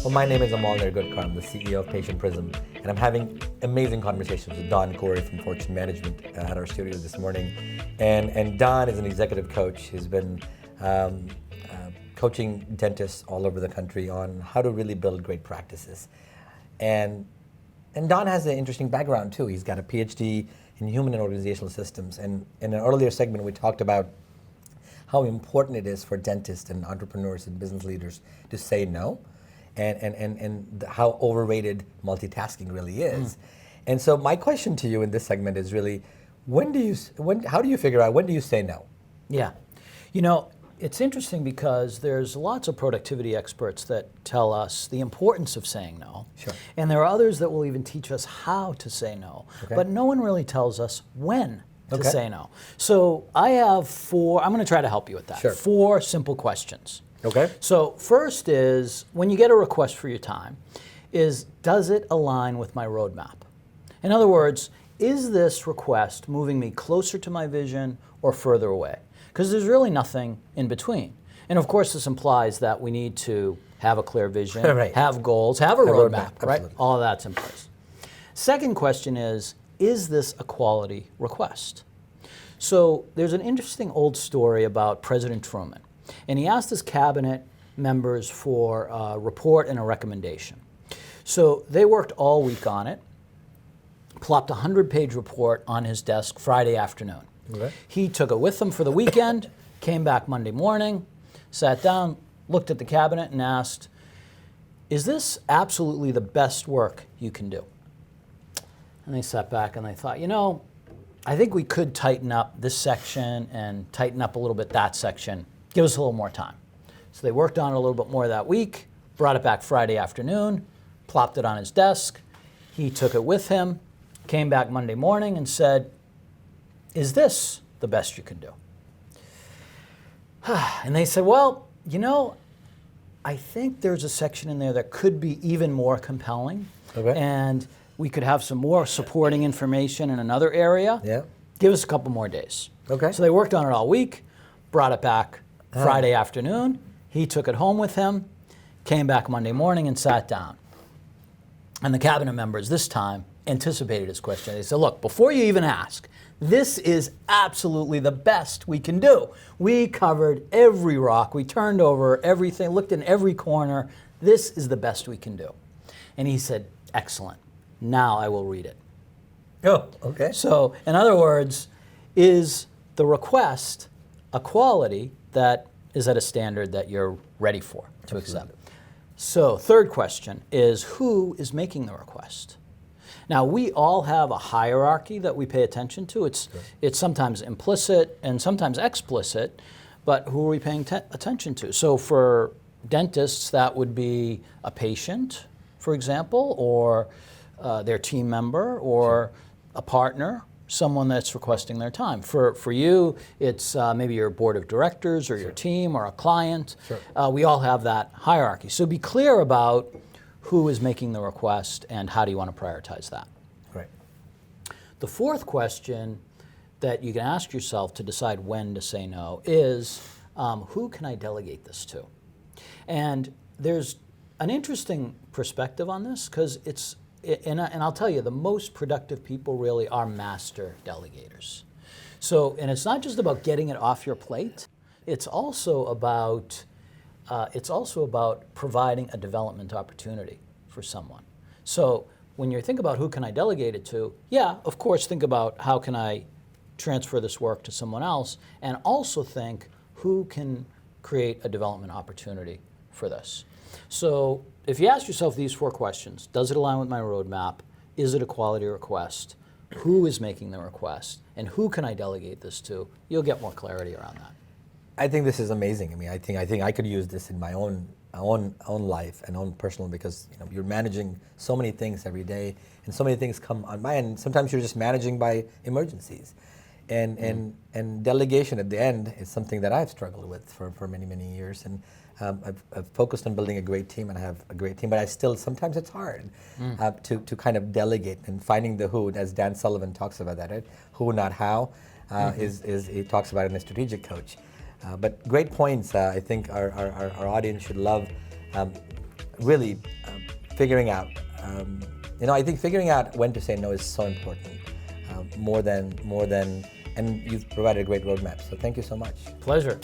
Well, my name is Amal Nirgudkar. I'm the CEO of Patient Prism, and I'm having amazing conversations with Khouri from Fortune Management at our studio this morning. And Don is an executive coach. He's been coaching dentists all over the country on how to really build great practices. And Don has an interesting background too. He's got a PhD in human and organizational systems. And in an earlier segment, we talked about how important it is for dentists and entrepreneurs and business leaders to say no, and how overrated multitasking really is. And so my question to you in this segment is really, how do you figure out when do you say no? Yeah, you know, it's interesting because there's lots of productivity experts that tell us the importance of saying no. Sure. And there are others that will even teach us how to say no. Okay. But no one really tells us when to Okay. say no. So I have I'm going to try to help you with that. Sure. 4 simple questions. Okay. So first is, when you get a request for your time, does it align with my roadmap? In other words, is this request moving me closer to my vision or further away? Because there's really nothing in between. And of course, this implies that we need to have a clear vision, Right. have goals, have a roadmap, right? absolutely. All of that's in place. Second question is this a quality request? So there's an interesting old story about President Truman. And he asked his cabinet members for a report and a recommendation. So they worked all week on it, plopped a 100-page report on his desk Friday afternoon. Okay. He took it with him for the weekend, came back Monday morning, sat down, looked at the cabinet and asked, is this absolutely the best work you can do? And they sat back and they thought, you know, I think we could tighten up this section and tighten up a little bit that section. Give us a little more time. So they worked on it a little bit more that week, brought it back Friday afternoon, plopped it on his desk. He took it with him, came back Monday morning and said, is this the best you can do? And they said, well, you know, I think there's a section in there that could be even more compelling. Okay. And we could have some more supporting information in another area. Yeah. Give us a couple more days. Okay. So they worked on it all week, brought it back Friday afternoon. He took it home with him, came back Monday morning and sat down. And the cabinet members this time anticipated his question. They said, look, before you even ask, this is absolutely the best we can do. We covered every rock. We turned over everything, looked in every corner. This is the best we can do. And he said, excellent. Now I will read it. Oh, okay. So, in other words, is the request a quality that is at a standard that you're ready for to accept? So, third question is, who is making the request? Now, we all have a hierarchy that we pay attention to. It's sometimes implicit and sometimes explicit, but who are we paying attention to? So for dentists, that would be a patient, for example, or their team member, or a partner, someone that's requesting their time. For you, it's maybe your board of directors or your team or a client. We all have that hierarchy. So be clear about who is making the request and how do you want to prioritize that. Right. The fourth question that you can ask yourself to decide when to say no is, who can I delegate this to? And there's an interesting perspective on this, because and I'll tell you, the most productive people really are master delegators. So, and it's not just about getting it off your plate, it's also about providing a development opportunity for someone. So when you think about who can I delegate it to, yeah, of course, think about how can I transfer this work to someone else, and also think who can create a development opportunity for this. So if you ask yourself these 4 questions, does it align with my roadmap? Is it a quality request? Who is making the request? And who can I delegate this to? You'll get more clarity around that. I think this is amazing. I mean, I think I could use this in my own life and own personal, because you're managing so many things every day, and so many things come on by, and sometimes you're just managing by emergencies, and delegation at the end is something that I've struggled with for many years, and I've focused on building a great team, and I have a great team, but sometimes it's hard to kind of delegate, and finding the who, as Dan Sullivan talks about that, right? Who, not how, is he talks about it in the strategic coach. But great points. I think our audience should love really figuring out, I think figuring out when to say no is so important, more than, and you've provided a great roadmap. So thank you so much. Pleasure.